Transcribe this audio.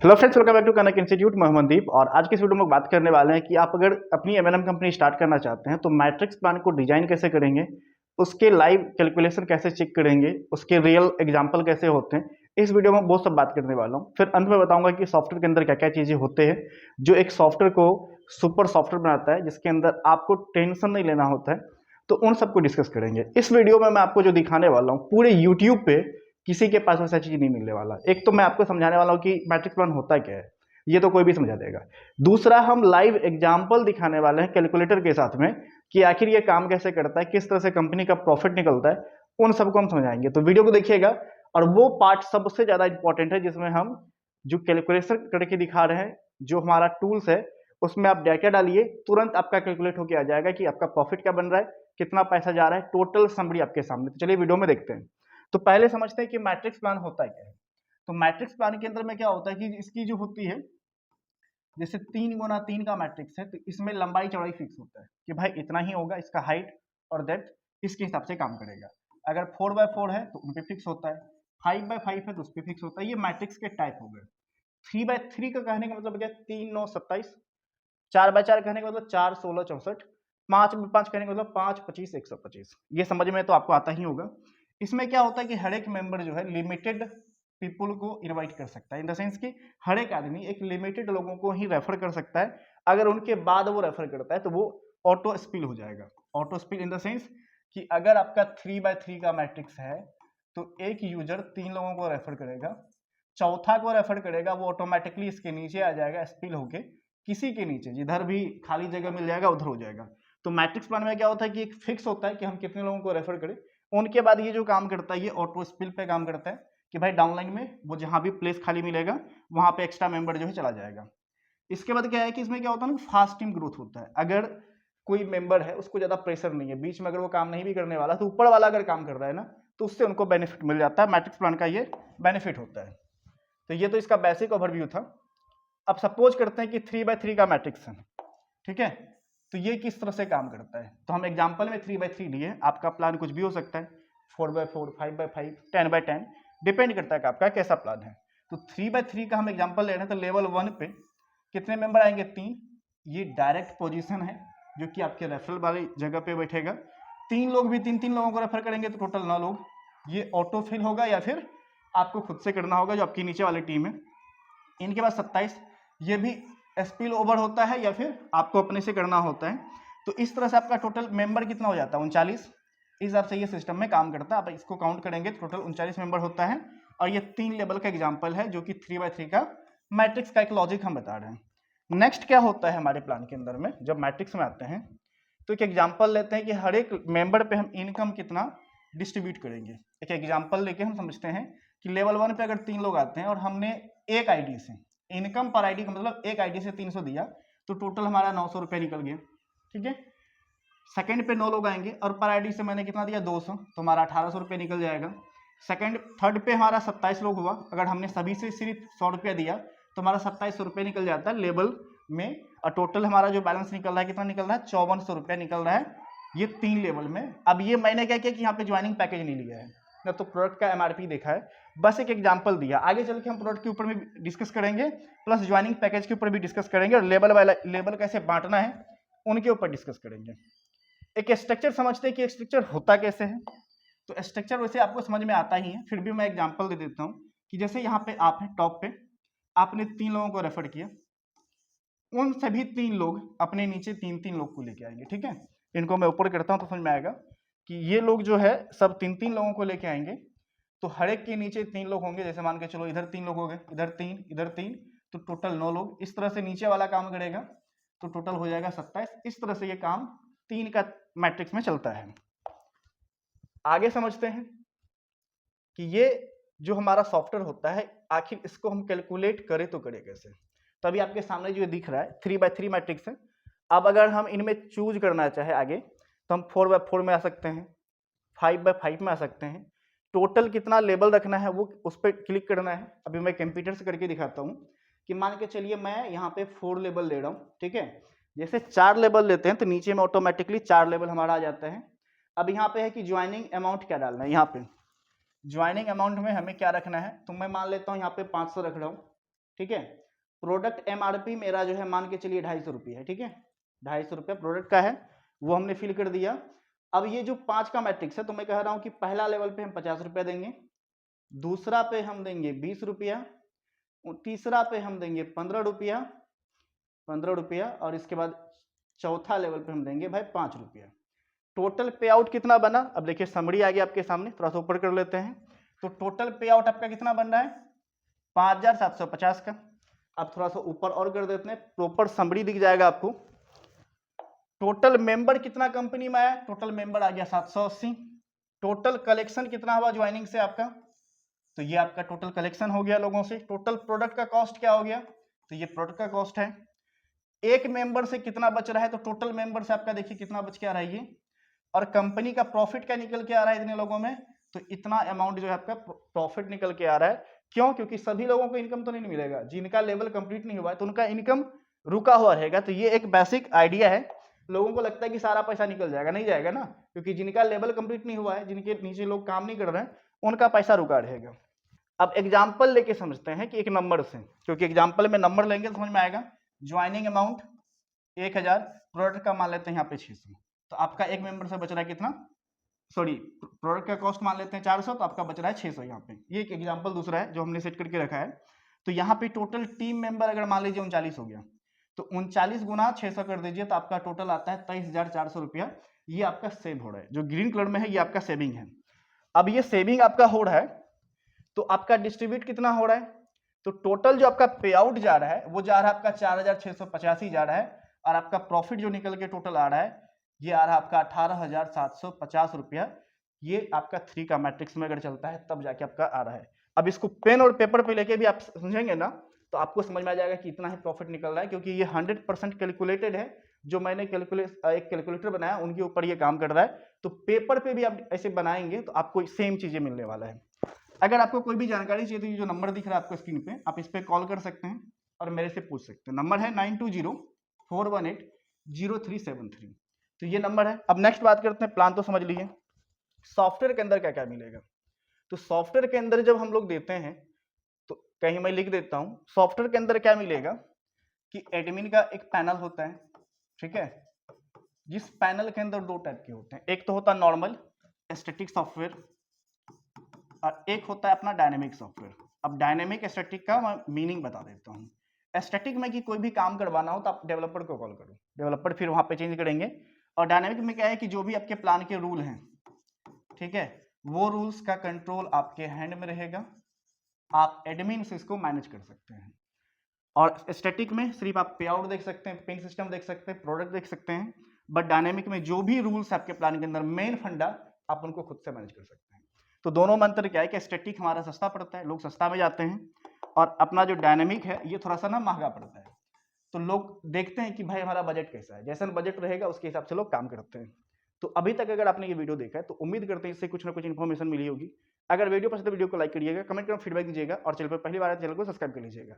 Hello friends, welcome back to Kanak Institute. मोहम्मदीप। और आज की इस वीडियो में बात करने वाले हैं कि आप अगर अपनी एमएनएम कंपनी स्टार्ट करना चाहते हैं तो मैट्रिक्स प्लान को डिजाइन कैसे करेंगे, उसके लाइव कैलकुलेशन कैसे चेक करेंगे, उसके रियल एग्जांपल कैसे होते हैं। इस वीडियो में बहुत सब बात करने वाला हूँ। फिर अंत में बताऊंगा कि सॉफ्टवेयर के अंदर क्या क्या चीजें होते हैं जो एक सॉफ्टवेयर को सुपर सॉफ्टवेयर बनाता है, जिसके अंदर आपको टेंशन नहीं लेना होता है। तो उन सबको डिस्कस करेंगे इस वीडियो में। मैं आपको जो दिखाने वाला हूँ पूरे यूट्यूब पे किसी के पास वैसा चीज नहीं मिलने वाला। एक तो मैं आपको समझाने वाला हूँ कि मैट्रिक्स प्लान होता क्या है, ये तो कोई भी समझा देगा। दूसरा, हम लाइव एग्जांपल दिखाने वाले हैं कैलकुलेटर के साथ में कि आखिर ये काम कैसे करता है, किस तरह से कंपनी का प्रॉफिट निकलता है, उन सबको हम समझाएंगे। तो वीडियो को देखिएगा। और वो पार्ट सबसे ज्यादा इंपॉर्टेंट है जिसमें हम जो कैलकुलेशन करके दिखा रहे हैं, जो हमारा टूल्स है उसमें आप डाटा डालिए, तुरंत आपका कैलकुलेट होकर आ जाएगा कि आपका प्रॉफिट क्या बन रहा है, कितना पैसा जा रहा है, टोटल समरी आपके सामने। तो चलिए वीडियो में देखते हैं। तो पहले समझते हैं कि मैट्रिक्स प्लान होता क्या है। तो मैट्रिक्स प्लान के अंदर में क्या होता है कि इसकी जो होती है, जैसे 3 गुना 3 का मैट्रिक्स है तो इसमें लंबाई चौड़ाई फिक्स होता है कि भाई इतना ही होगा, इसका हाइट और डेप्थ इसके हिसाब से काम करेगा। अगर 4x4 है तो उन पे फिक्स होता है, 5x5 है तो उस पर फिक्स होता है। ये मैट्रिक्स के टाइप हो गए। 3x3 का कहने का मतलब क्या, 3 9 27। 4x4 कहने का मतलब 4 16 64। 5x5 कहने का मतलब 5 25 125। ये समझ में तो आपको आता ही होगा। इसमें क्या होता है कि हर एक मेंबर जो है लिमिटेड पीपुल को इनवाइट कर सकता है, इन द सेंस कि हर एक आदमी एक लिमिटेड लोगों को ही रेफर कर सकता है। अगर उनके बाद वो रेफर करता है तो वो ऑटो स्पिल हो जाएगा। Auto spill in the sense कि अगर आपका 3x3 का मैट्रिक्स है तो एक यूजर 3 लोगों को रेफर करेगा, चौथा को रेफर करेगा, वो ऑटोमेटिकली इसके नीचे आ जाएगा, स्पिल होके किसी के नीचे जिधर भी खाली जगह मिल जाएगा उधर हो जाएगा। तो मैट्रिक्स प्लान में क्या होता है कि एक फिक्स होता है कि हम कितने लोगों को रेफर करें। उनके बाद ये जो काम करता है ये ऑटो स्पिल पे काम करता है कि भाई डाउनलाइन में वो जहां भी प्लेस खाली मिलेगा वहां पे एक्स्ट्रा मेंबर जो है चला जाएगा। इसके बाद क्या है कि इसमें क्या होता है ना, फास्ट टीम ग्रोथ होता है। अगर कोई मेंबर है उसको ज्यादा प्रेशर नहीं है, बीच में अगर वो काम नहीं भी करने वाला तो ऊपर वाला अगर काम कर रहा है ना तो उससे उनको बेनिफिट मिल जाता है। मैट्रिक्स प्लान का ये बेनिफिट होता है। तो ये तो इसका बेसिक ओवरव्यू था। अब सपोज करते हैं कि 3x3 का मैट्रिक्स है, ठीक है। तो ये किस तरह से काम करता है, तो हम एग्जांपल में 3x3 लिए। आपका प्लान कुछ भी हो सकता है, 4x4, 5x5, 10x10, डिपेंड करता है कि आपका कैसा प्लान है। तो 3x3 का हम एग्जांपल ले रहे हैं। तो लेवल 1 पे कितने मेंबर आएंगे, 3। ये डायरेक्ट पोजीशन है जो कि आपके रेफरल वाली जगह पे बैठेगा। 3 लोग भी 3 3 लोगों को रेफर करेंगे तो टोटल 9 लोग। ये ऑटो फिल होगा या फिर आपको खुद से करना होगा जो आपकी नीचे वाली टीम है। इनके बाद 27, ये भी स्पिल ओवर होता है या फिर आपको अपने से करना होता है। तो इस तरह से आपका टोटल मेंबर कितना हो जाता है, 39। इस हिसाब से ये सिस्टम में काम करता है। आप इसको काउंट करेंगे तो टोटल 39 मेंबर होता है। और ये 3 लेवल का एग्जांपल है जो कि 3x3 का मैट्रिक्स का एक लॉजिक हम बता रहे हैं। नेक्स्ट क्या होता है हमारे प्लान के अंदर में, जब मैट्रिक्स में आते हैं तो एक एग्जाम्पल लेते हैं कि हर एक मेंबर पे हम इनकम कितना डिस्ट्रीब्यूट करेंगे। एक एग्जाम्पल लेके हम समझते हैं कि लेवल 1 पे अगर 3 लोग आते हैं और हमने एक आईडी से इनकम पर आईडी का मतलब एक आईडी से 300 दिया तो टोटल हमारा 900 रुपये निकल गया, ठीक है। सेकंड पे 9 लोग आएंगे और पर आईडी से मैंने कितना दिया, 200, तो हमारा 1800 रुपये निकल जाएगा। थर्ड पे हमारा 27 लोग हुआ, अगर हमने सभी से सिर्फ 100 रुपया दिया तो हमारा 2700 रुपये निकल जाता है लेवल में। और टोटल हमारा जो बैलेंस निकल रहा है कितना निकल रहा है, 5400 रुपया निकल रहा है, ये 3 लेवल में। अब ये मैंने क्या किया कि यहाँ पे ज्वाइनिंग पैकेज नहीं लिया है ना, तो प्रोडक्ट का एमआरपी देखा है, बस एक एग्जांपल दिया। आगे चल के हम प्रोडक्ट के ऊपर भी डिस्कस करेंगे, प्लस ज्वाइनिंग पैकेज के ऊपर भी डिस्कस करेंगे, और लेवल कैसे बांटना है उनके ऊपर डिस्कस करेंगे। एक स्ट्रक्चर समझते हैं कि एक स्ट्रक्चर होता कैसे है। तो स्ट्रक्चर वैसे आपको समझ में आता ही है, फिर भी मैं एग्जांपल दे देता हूँ कि जैसे यहाँ पे आप है टॉप पे, आपने 3 लोगों को रेफर किया, उन सभी 3 लोग अपने नीचे 3 3 लोग को लेके आएंगे, ठीक है। इनको मैं ऊपर करता हूँ तो समझ में आएगा कि ये लोग जो है सब 3 3 लोगों को लेके आएंगे। तो हर एक के नीचे 3 लोग होंगे, जैसे मान के चलो इधर 3 लोग हो गए, इधर 3, इधर 3, तो टोटल 9 लोग। इस तरह से नीचे वाला काम करेगा तो टोटल हो जाएगा 27। इस तरह से ये काम 3 का मैट्रिक्स में चलता है। आगे समझते हैं कि ये जो हमारा सॉफ्टवेयर होता है आखिर इसको हम कैलकुलेट करें तो करें कैसे। तभी आपके सामने जो दिख रहा है 3x3 मैट्रिक्स है। अब अगर हम इनमें चूज करना चाहे आगे तो हम 4x4 में आ सकते हैं, 5x5 में आ सकते हैं। टोटल कितना लेवल रखना है वो उस पर क्लिक करना है। अभी मैं कंप्यूटर से करके दिखाता हूँ कि मान के चलिए मैं यहाँ पे 4 लेवल ले रहा हूँ, ठीक है। जैसे 4 लेवल लेते हैं तो नीचे में ऑटोमेटिकली 4 लेवल हमारा आ जाता है। अब यहाँ पे है कि ज्वाइनिंग अमाउंट क्या डालना है। यहाँ पे ज्वाइनिंग अमाउंट में हमें क्या रखना है, तो मैं मान लेता हूँ यहाँ पे 500 रख रहा हूँ, ठीक है। प्रोडक्ट MRP मेरा जो है मान के चलिए 250 रुपये है, ठीक है, 250 रुपये प्रोडक्ट का है, वो हमने फिल कर दिया। अब ये जो 5 का मैट्रिक्स है तो मैं कह रहा हूँ कि पहला लेवल पे हम 50 रुपया देंगे, दूसरा पे हम देंगे 20 रुपया, तीसरा पे हम देंगे 15 रुपया और इसके बाद चौथा लेवल पे हम देंगे भाई 5 रुपया। टोटल पे आउट कितना बना, अब देखिए समरी आ गया आपके सामने, थोड़ा सा ऊपर कर लेते हैं। तो टोटल पे आउट आपका कितना बन रहा है 5750 का। अब थोड़ा सा ऊपर और कर देते हैं, प्रॉपर समरी दिख जाएगा आपको। टोटल मेंबर कितना कंपनी में आया, टोटल मेंबर आ गया 780। टोटल कलेक्शन कितना हुआ ज्वाइनिंग से आपका, तो ये आपका टोटल कलेक्शन हो गया लोगों से। टोटल प्रोडक्ट का कॉस्ट क्या हो गया, तो ये प्रोडक्ट का कॉस्ट है। एक मेंबर से कितना बच रहा है, तो टोटल मेंबर से आपका देखिए कितना बच के आ रहा है ये, और कंपनी का प्रॉफिट क्या निकल के आ रहा है इतने लोगों में, तो इतना अमाउंट जो है आपका प्रॉफिट निकल के आ रहा है। क्यों, क्योंकि सभी लोगों को इनकम तो नहीं मिलेगा, जिनका लेवल कंप्लीट नहीं हुआ है तो उनका इनकम रुका हुआ रहेगा। तो ये एक बेसिक आइडिया है। लोगों को लगता है कि सारा पैसा निकल जाएगा, नहीं जाएगा ना, क्योंकि जिनका लेवल कंप्लीट नहीं हुआ है, जिनके नीचे लोग काम नहीं कर रहे हैं, उनका पैसा रुका रहेगा। अब एग्जाम्पल लेके समझते हैं कि एक नंबर से, क्योंकि एग्जाम्पल में नंबर लेंगे तो समझ में आएगा। ज्वाइनिंग अमाउंट 1000, प्रोडक्ट का मान लेते हैं यहाँ पे 600, तो आपका एक मेंबर से बच रहा है कितना, सॉरी प्रोडक्ट का कॉस्ट मान लेते हैं 400, तो आपका बच रहा है 600 यहाँ पे। ये एक एग्जाम्पल दूसरा है जो हमने सेट करके रखा है। तो यहाँ पे टोटल टीम मेंबर अगर मान लीजिए 39 हो गया, तो 39 गुना 600 कर दीजिए, तो आपका टोटल आता है 23,400 रुपया। ये आपका सेव हो रहा है, जो ग्रीन कलर में है ये आपका सेविंग है। अब ये सेविंग आपका हो रहा है, तो आपका डिस्ट्रीब्यूट कितना हो रहा है, तो टोटल जो आपका पे आउट जा रहा है वो जा रहा है आपका 4,685 जा रहा है, और आपका प्रॉफिट जो निकल के टोटल आ रहा है ये आ रहा है आपका 18,750 रुपया। ये आपका 3 का मैट्रिक्स में अगर चलता है तब जाके आपका आ रहा है। अब इसको पेन और पेपर पे लेके भी आप समझेंगे ना, तो आपको समझ में आ जाएगा कि इतना ही प्रॉफिट निकल रहा है, क्योंकि ये 100% कैलकुलेटेड है। जो मैंने एक कैलकुलेटर बनाया उनके ऊपर ये काम कर रहा है। तो पेपर पे भी आप ऐसे बनाएंगे तो आपको सेम चीजें मिलने वाला है। अगर आपको कोई भी जानकारी चाहिए तो ये जो नंबर दिख रहा है आपको स्क्रीन पे, आप इस पे कॉल कर सकते हैं और मेरे से पूछ सकते हैं। नंबर है 9204180373। तो ये नंबर है। अब नेक्स्ट बात करते हैं, प्लान तो समझ लीजिए, सॉफ्टवेयर के अंदर क्या क्या मिलेगा। तो सॉफ्टवेयर के अंदर जब हम लोग देते हैं तो कहीं मैं लिख देता हूं, सॉफ्टवेयर के अंदर क्या मिलेगा कि एडमिन का एक पैनल होता है, ठीक है, जिस पैनल के अंदर 2 टाइप के होते हैं। एक तो होता है नॉर्मल स्टैटिक सॉफ्टवेयर और एक होता है अपना डायनेमिक सॉफ्टवेयर। अब डायनेमिक स्टैटिक का मैं मीनिंग बता देता हूँ। स्टैटिक में कि कोई भी काम करवाना हो तो आप डेवलपर को कॉल करो, डेवलपर फिर वहां पे चेंज करेंगे। और डायनेमिक में क्या है कि जो भी आपके प्लान के रूल हैं, ठीक है, वो रूल्स का कंट्रोल आपके हैंड में रहेगा, आप एडमिन से इसको मैनेज कर सकते हैं। और स्टैटिक में सिर्फ आप पे आउट देख सकते हैं, पिन सिस्टम देख सकते हैं, प्रोडक्ट देख सकते हैं। बट डायनेमिक में जो भी रूल्स आपके प्लान के अंदर मेन फंडा, आप उनको खुद से मैनेज कर सकते हैं। तो दोनों में अंतर क्या है कि स्टैटिक हमारा सस्ता पड़ता है, लोग सस्ता में जाते हैं, और अपना जो डायनेमिक है ये थोड़ा सा ना महंगा पड़ता है। तो लोग देखते हैं कि भाई हमारा बजट कैसा है, जैसा बजट रहेगा उसके हिसाब से लोग काम करते हैं। तो अभी तक अगर आपने ये वीडियो देखा है तो उम्मीद करते हैं इससे कुछ ना कुछ इन्फॉर्मेशन मिली होगी। अगर वीडियो पसंद है तो वीडियो को लाइक करिएगा, कमेंट कर फीडबैक दीजिएगा, और चैनल पर पहली बार है चैनल को सब्सक्राइब कर लीजिएगा।